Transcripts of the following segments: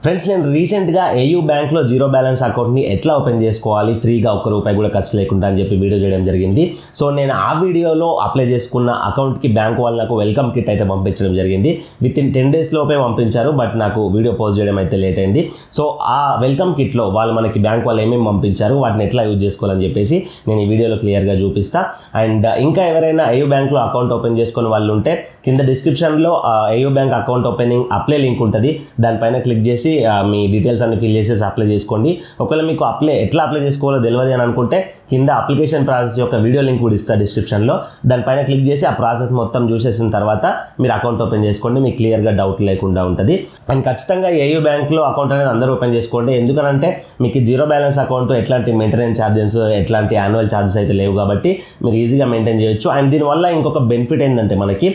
Friends, నేను రీసెంట్గా AU బ్యాంక్లో జీరో బ్యాలెన్స్ అకౌంట్ని ఎట్లా ఓపెన్ చేసుకోవాలి ఫ్రీగా ₹1 కూడా ఖర్చు లేకుండా అని చెప్పి వీడియో చేయడం జరిగింది. సో నేను ఆ వీడియోలో అప్లై చేసుకున్న అకౌంట్కి బ్యాంక్ వాళ్ళు నాకు వెల్కమ్ కిట్ అయితే పంపించడం జరిగింది. విత్ ఇన్ 10 days లోపే పంపించారు, బట్ నాకు వీడియో పోస్ట్ చేయడం అయితే లేట్ అయింది. సో ఆ వెల్కమ్ కిట్లో వాళ్ళు మనకి బ్యాంక్ వాళ్ళు ఏమేమి పంపించారు, వాటిని ఎట్లా యూజ్ చేసుకోవాలని చెప్పేసి నేను ఈ వీడియోలో క్లియర్గా చూపిస్తా. అండ్ ఇంకా ఎవరైనా ఏయూ బ్యాంక్లో అకౌంట్ ఓపెన్ చేసుకుని వాళ్ళు ఉంటే కింద డిస్క్రిప్షన్లో AU bank account opening apply link ఉంటుంది. దానిపైన క్లిక్ చేసి మీ డీటెయిల్స్ అన్ని ఫిల్ చేసేసి అప్లై చేసుకోండి. ఒకవేళ మీకు ఎట్లా అప్లై చేసుకోవాలో తెలియదు అని అనుకుంటే కింద అప్లికేషన్ ప్రాసెస్ యొక్క వీడియో లింక్ కూడా ఇస్తారు డిస్క్రిప్షన్లో. దానిపైన క్లిక్ చేసి ఆ ప్రాసెస్ మొత్తం చూసేసిన తర్వాత మీరు అకౌంట్ ఓపెన్ చేసుకోండి. మీకు క్లియర్గా డౌట్ లేకుండా ఉంటుంది. అండ్ ఖచ్చితంగా ఏయూ బ్యాంక్లో అకౌంట్ అనేది అందరూ ఓపెన్ చేసుకోండి. ఎందుకంటే మీకు జీరో బ్యాలెన్స్ అకౌంట్ ఎట్లాంటి మెయింటెనెన్స్ ఛార్జెస్, ఎట్లాంటి యాన్యువల్ ఛార్జెస్ అయితే లేవు కాబట్టి మీరు ఈజీగా మెయింటైన్ చేయొచ్చు. అండ్ దీనివల్ల ఇంకొక బెనిఫిట్ ఏంటంటే మనకి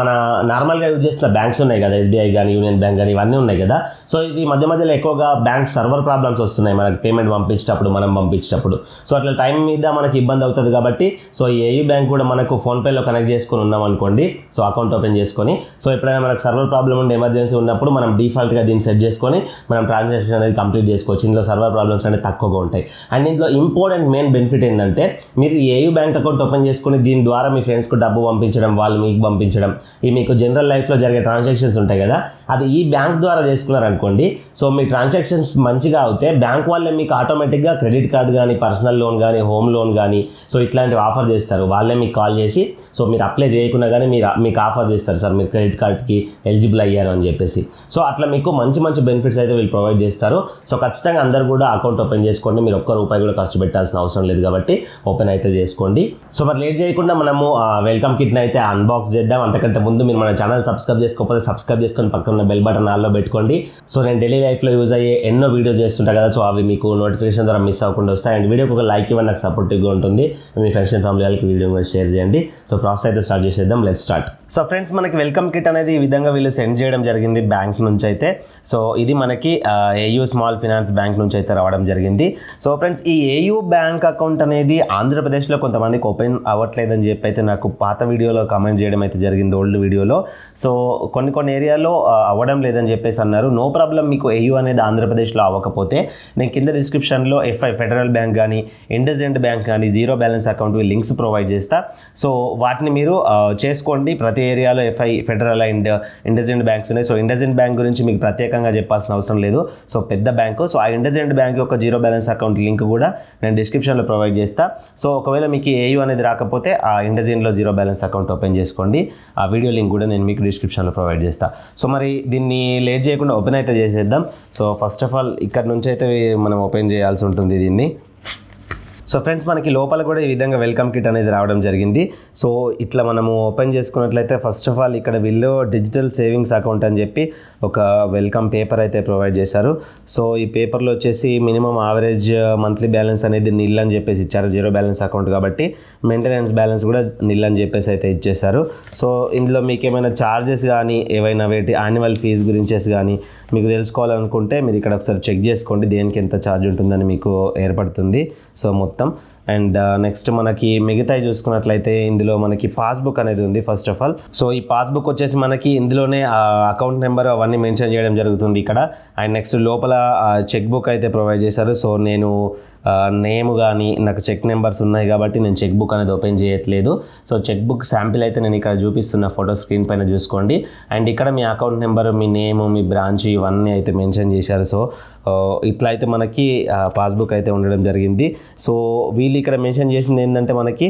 మన నార్మల్గా యూజ్ చేస్తున్న బ్యాంక్స్ ఉన్నాయి కదా, ఎస్బీఐ కానీ యూనియన్ బ్యాంక్ కానీ ఇవన్నీ ఉన్నాయి కదా. సో ఇది మధ్యలో ఎక్కువగా బ్యాంక్ సర్వర్ ప్రాబ్లమ్స్ వస్తున్నాయి మనకి పేమెంట్ పంపించేటప్పుడు, మనం పంపించేటప్పుడు. సో అట్లా టైం మీద మనకి ఇబ్బంది అవుతుంది కాబట్టి సో ఈ ఏయూ బ్యాంక్ కూడా మనకు ఫోన్పేలో కనెక్ట్ చేసుకొని ఉన్నాం అనుకోండి, సో అకౌంట్ ఓపెన్ చేసుకొని, సో ఎప్పుడైనా మనకు సర్వర్ ప్రాబ్లం ఉండి ఎమర్జెన్సీ ఉన్నప్పుడు మనం డిఫాల్ట్గా దీన్ని సెట్ చేసుకొని మనం ట్రాన్సాక్షన్ అనేది కంప్లీట్ చేసుకోవచ్చు. ఇందులో సర్వర్ ప్రాబ్లమ్స్ అనేది తక్కువగా ఉంటాయి. అండ్ ఇందులో ఇంపార్టెంట్ మెయిన్ బెనిఫిట్ ఏంటంటే మీరు ఏయూ బ్యాంక్ అకౌంట్ ఓపెన్ చేసుకుని దీని ద్వారా మీ ఫ్రెండ్స్కు డబ్బు పంపించడం, వాళ్ళు మీకు పంపించడం, ఈ మీకు జనరల్ లైఫ్లో జరిగే ట్రాన్సాక్షన్స్ ఉంటాయి కదా, అది ఈ బ్యాంక్ ద్వారా చేసుకున్నారనుకోండి. సో మీ ట్రాన్సాక్షన్స్ మంచిగా అవుతే బ్యాంక్ వాళ్ళే మీకు ఆటోమేటిక్గా క్రెడిట్ కార్డ్ కానీ, పర్సనల్ లోన్ కానీ, హోమ్ లోన్ కానీ, సో ఇట్లాంటివి ఆఫర్ చేస్తారు. వాళ్ళే మీకు కాల్ చేసి సో మీరు అప్లై చేయకుండా కానీ మీకు ఆఫర్ చేస్తారు, సార్ మీరు క్రెడిట్ కార్డ్కి ఎలిజిబుల్ అయ్యారు అని చెప్పేసి. సో అట్లా మీకు మంచి బెనిఫిట్స్ అయితే వీళ్ళు ప్రొవైడ్ చేస్తారు. సో ఖచ్చితంగా అందరూ కూడా అకౌంట్ ఓపెన్ చేసుకోండి. మీరు ₹1 కూడా ఖర్చు పెట్టాల్సిన అవసరం లేదు కాబట్టి ఓపెన్ అయితే చేసుకోండి. సో మరి లేట్ చేయకుండా మనము వెల్కమ్ కిట్ని అయితే అన్బాక్స్ చేద్దాం. అంతకంటే ముందు మీరు మన ఛానల్ సబ్స్క్రైబ్ చేసుకోకపోతే సబ్స్క్రైబ్ చేసుకొని పక్కన బెల్ బటన్ ఆల్లో పెట్టుకోండి. సో నేను డైలీ లైఫ్లో యూజ్ అయ్యే ఎన్నో వీడియోస్ చేస్తుంటా కదా, సో అవి మీకు నోటిఫికేషన్ ద్వారా మిస్ అవ్వకుండా వస్తాయి. అండ్ వీడియోకి ఒక లైక్ ఇవ్వండి, నాకు సపోర్టివ్గా ఉంటుంది. మీ ఫ్రెండ్స్ అండ్ ఫ్యామిలీ వాళ్ళకి వీడియో కూడా షేర్ చేయండి. సో ప్రాసెస్ అయితే స్టార్ట్ చేసేద్దాం. Let's start. సో ఫ్రెండ్స్, మనకి వెల్కమ్ కిట్ అనేది ఈ విధంగా వీళ్ళు సెండ్ చేయడం జరిగింది బ్యాంక్ నుంచి అయితే. సో ఇది మనకి ఏయూ స్మాల్ ఫైనాన్స్ బ్యాంక్ నుంచి అయితే రావడం జరిగింది. సో ఫ్రెండ్స్, ఈ ఏయూ బ్యాంక్ అకౌంట్ అనేది ఆంధ్రప్రదేశ్లో కొంతమందికి ఓపెన్ అవ్వట్లేదని చెప్పి అయితే నాకు పాత వీడియోలో కామెంట్ చేయడం అయితే జరిగింది, ఓల్డ్ వీడియోలో. సో కొన్ని ఏరియాలో అవ్వడం లేదని చెప్పేసి అన్నారు. నో ప్రాబ్లం, మీకు ఏయూ అనేది ఆంధ్రప్రదేశ్లో అవ్వకపోతే నేను కింద డిస్క్రిప్షన్లో ఎఫ్ఐ ఫెడరల్ బ్యాంక్ కానీ, ఇండస్ఇండ్ బ్యాంక్ కానీ, zero balance account links provide చేస్తా. సో వాటిని మీరు చేసుకోండి. ప్రతి ఏరియాలో Fi, Federal and IndusInd banks ఉన్నాయి. సో ఇండస్ఇండ్ బ్యాంక్ గురించి మీకు ప్రత్యేకంగా చెప్పాల్సిన అవసరం లేదు. సో పెద్ద బ్యాంకు. సో ఆ ఇండస్ఇండ్ బ్యాంక్ యొక్క జీరో బ్యాలెన్స్ అకౌంట్ లింక్ కూడా నేను డిస్క్రిప్షన్లో ప్రొవైడ్ చేస్తా. సో ఒకవేళ మీకు ఏయూ అనేది రాకపోతే ఆ ఇండస్ఇండ్లో జీరో బ్యాలెన్స్ అకౌంట్ ఓపెన్ చేసుకోండి. ఆ వీడియో లింక్ కూడా నేను మీకు డిస్క్రిప్షన్లో ప్రొవైడ్ చేస్తా. సో మరి దీన్ని లేట్ చేయకుండా ఓపెన్ అయితే చేసేద్దాం. సో ఫస్ట్ ఆఫ్ ఆల్ ఇక్కడ నుంచి అయితే మనం ఓపెన్ చేయాల్సి ఉంటుంది దీన్ని. సో ఫ్రెండ్స్, మనకి లోపల కూడా ఈ విధంగా వెల్కమ్ కిట్ అనేది రావడం జరిగింది. సో ఇట్లా మనము ఓపెన్ చేసుకున్నట్లయితే ఫస్ట్ ఆఫ్ ఆల్ ఇక్కడ వీళ్ళు డిజిటల్ సేవింగ్స్ అకౌంట్ అని చెప్పి ఒక వెల్కమ్ పేపర్ అయితే ప్రొవైడ్ చేశారు. సో ఈ పేపర్లో వచ్చేసి మినిమం యావరేజ్ మంత్లీ బ్యాలెన్స్ అనేది నిల్ అని చెప్పేసి ఇచ్చారు. జీరో బ్యాలెన్స్ అకౌంట్ కాబట్టి మెయింటెనెన్స్ బ్యాలెన్స్ కూడా నిల్ అని చెప్పేసి అయితే ఇచ్చేశారు. సో ఇందులో మీకు ఏమైనా ఛార్జెస్ కానీ, ఏవైనా వేటి యాన్యువల్ ఫీజు గురించేసి కానీ మీకు తెలుసుకోవాలనుకుంటే మీరు ఇక్కడ ఒకసారి చెక్ చేసుకోండి, దేనికి ఎంత ఛార్జ్ ఉంటుందని మీకు ఏర్పడుతుంది. సో మొత్తం అండ్ నెక్స్ట్ మనకి మిగతాయి చూసుకున్నట్లయితే ఇందులో మనకి పాస్బుక్ అనేది ఉంది ఫస్ట్ ఆఫ్ ఆల్. సో ఈ పాస్బుక్ వచ్చేసి మనకి ఇందులోనే అకౌంట్ నెంబర్ అవన్నీ మెన్షన్ చేయడం జరుగుతుంది ఇక్కడ. అండ్ నెక్స్ట్ లోపల చెక్ బుక్ అయితే ప్రొవైడ్ చేశారు. సో నేను నేమ్ కానీ నాకు చెక్ నెంబర్స్ ఉన్నాయి కాబట్టి నేను చెక్ బుక్ అనేది ఓపెన్ చేయట్లేదు. సో చెక్ బుక్ శాంపిల్ అయితే నేను ఇక్కడ చూపిస్తున్న ఫోటో స్క్రీన్ పైన చూసుకోండి. అండ్ ఇక్కడ మీ అకౌంట్ నెంబర్, మీ నేమ్, మీ బ్రాంచ్ ఇవన్నీ అయితే మెన్షన్ చేశారు. సో ఇట్లా అయితే మనకి పాస్బుక్ అయితే ఉండడం జరిగింది. సో వీళ్ళు ఇక్కడ మెన్షన్ చేసింది ఏంటంటే మనకి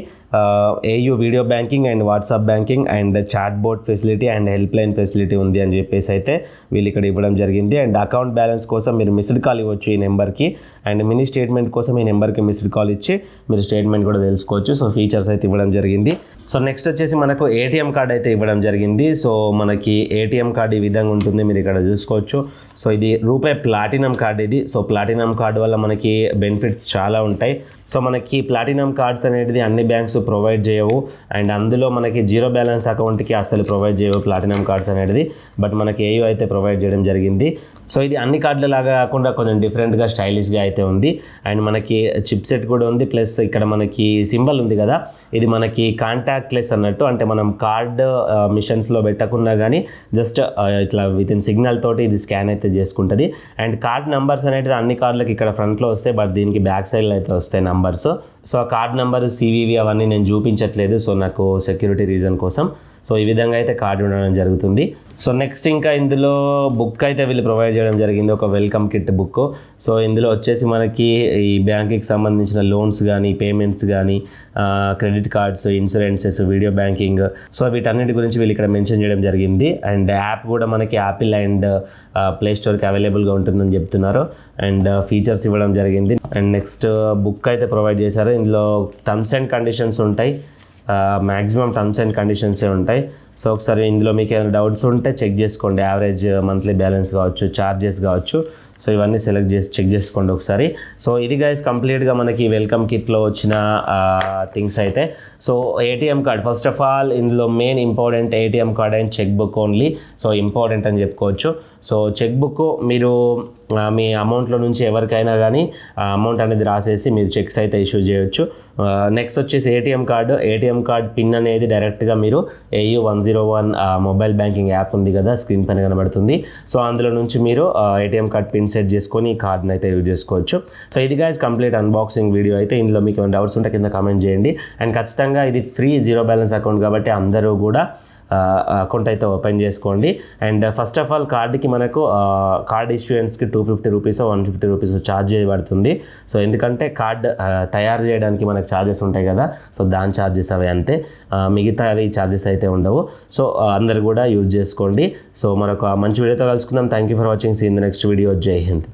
AU video banking and WhatsApp banking and chat bot facility and help line facility ఉంది అని చెప్పేసి అయితే వీళ్ళు ఇక్కడ ఇవ్వడం జరిగింది. అండ్ అకౌంట్ బ్యాలెన్స్ కోసం మీరు మిస్డ్ కాల్ ఇవ్వచ్చు ఈ నెంబర్కి. అండ్ మినీ స్టేట్మెంట్ కోసం ఈ నెంబర్కి మిస్డ్ కాల్ ఇచ్చి మీరు స్టేట్మెంట్ కూడా తెలుసుకోవచ్చు. సో ఫీచర్స్ అయితే ఇవ్వడం జరిగింది. సో నెక్స్ట్ వచ్చేసి మనకు ఏటీఎం కార్డ్ అయితే ఇవ్వడం జరిగింది. సో మనకి ఏటీఎం కార్డ్ ఈ విధంగా ఉంటుంది, మీరు ఇక్కడ చూసుకోవచ్చు. సో ఇది రూపాయి ప్లాటినం కార్డ్ ఇది. సో ప్లాటినం కార్డ్ వల్ల మనకి బెనిఫిట్స్ చాలా ఉంటాయి. సో మనకి ప్లాటినం కార్డ్స్ అనేది అన్ని బ్యాంక్స్ ప్రొవైడ్ చేయవు, అండ్ అందులో మనకి జీరో బ్యాలెన్స్ అకౌంట్కి అసలు ప్రొవైడ్ చేయవు ప్లాటినం కార్డ్స్ అనేది, బట్ మనకి ఏయూ అయితే ప్రొవైడ్ చేయడం జరిగింది. సో ఇది అన్ని కార్డుల లాగా కాకుండా కొంచెం డిఫరెంట్గా స్టైలిష్గా అయితే ఉంది, అండ్ మనకి చిప్ సెట్ కూడా ఉంది. ప్లస్ ఇక్కడ మనకి సింబల్ ఉంది కదా, ఇది మనకి కాంటాక్ట్లెస్ అన్నట్టు, అంటే మనం కార్డ్ మిషన్స్లో పెట్టకుండా కానీ జస్ట్ ఇట్లా విత్ ఇన్ సిగ్నల్ తోటి ఇది స్కాన్ అయితే చేసుకుంటుంది. అండ్ కార్డ్ నెంబర్స్ అనేది అన్ని కార్డులకి ఇక్కడ ఫ్రంట్లో వస్తాయి, బట్ దీనికి బ్యాక్ సైడ్లో అయితే వస్తాయి నంబర్స్. సో ఆ కార్డ్ నెంబర్ సివివి అవన్నీ నేను చూపించట్లేదు, సో నాకు సెక్యూరిటీ రీజన్ కోసం. సో ఈ విధంగా అయితే కార్డు ఉండడం జరుగుతుంది. సో నెక్స్ట్ ఇంకా ఇందులో బుక్ అయితే వీళ్ళు ప్రొవైడ్ చేయడం జరిగింది, ఒక వెల్కమ్ కిట్ బుక్. సో ఇందులో వచ్చేసి మనకి ఈ బ్యాంకింగ్ సంబంధించిన లోన్స్ కానీ, పేమెంట్స్ కానీ, credit cards, insurances, video banking, so వీటన్నిటి గురించి వీళ్ళు ఇక్కడ మెన్షన్ చేయడం జరిగింది. అండ్ యాప్ కూడా మనకి యాపిల్ అండ్ ప్లే స్టోర్కి అవైలబుల్గా ఉంటుందని చెప్తున్నారు, అండ్ ఫీచర్స్ ఇవ్వడం జరిగింది. అండ్ నెక్స్ట్ బుక్ అయితే ప్రొవైడ్ చేశారు. ఇందులో టర్మ్స్ అండ్ కండిషన్స్ ఉంటాయి, మ్యాక్సిమం టర్మ్స్ అండ్ కండిషన్సే ఉంటాయి. సో ఒకసారి ఇందులో మీకు ఏమైనా డౌట్స్ ఉంటే చెక్ చేసుకోండి, యావరేజ్ మంత్లీ బ్యాలెన్స్ కావచ్చు, ఛార్జెస్ కావచ్చు, సో ఇవన్నీ సెలెక్ట్ చేసి చెక్ చేసుకోండి ఒకసారి. సో ఇది గైస్ కంప్లీట్గా మనకి వెల్కమ్ కిట్లో వచ్చిన థింగ్స్ అయితే. So ATM card, first of all ఇందులో main important ATM card and cheque book only. So important అని చెప్పుకోవచ్చు. సో చెక్ బుక్ మీరు మీ అమౌంట్లో నుంచి ఎవరికైనా కానీ అమౌంట్ అనేది రాసేసి మీరు చెక్స్ అయితే ఇష్యూ చేయొచ్చు. నెక్స్ట్ వచ్చేసి ఏటీఎం కార్డ్ పిన్ అనేది డైరెక్ట్గా మీరు AU 101 మొబైల్ బ్యాంకింగ్ యాప్ ఉంది కదా, స్క్రీన్ పైన కనబడుతుంది. సో అందులో నుంచి మీరు ఏటీఎం కార్డ్ పిన్ సెట్ చేసుకొని ఈ కార్డ్ని అయితే యూజ్ చేసుకోవచ్చు. సో ఇది గైస్ కంప్లీట్ అన్బాక్సింగ్ వీడియో అయితే. ఇందులో మీకు ఏమైనా డౌట్స్ ఉంటే కింద కామెంట్ చేయండి. అండ్ ఖచ్చితంగా ఇది ఫ్రీ జీరో బ్యాలెన్స్ అకౌంట్ కాబట్టి అందరూ కూడా అకౌంట్ అయితే ఓపెన్ చేసుకోండి. అండ్ ఫస్ట్ ఆఫ్ ఆల్ కార్డ్కి మనకు కార్డ్ ఇష్యూయన్స్కి 250 రూపీస్ 150 రూపీస్ ఛార్జ్ చేయబడుతుంది. సో ఎందుకంటే కార్డ్ తయారు చేయడానికి మనకు ఛార్జెస్ ఉంటాయి కదా, సో దాని ఛార్జెస్ అవి అంతే, మిగతా అవి ఛార్జెస్ అయితే ఉండవు. సో అందరు కూడా యూజ్ చేసుకోండి. సో మరొక మంచి వీడియోతో కలుసుకుందాం. Thank you for watching. See in the next video. Jai Hind.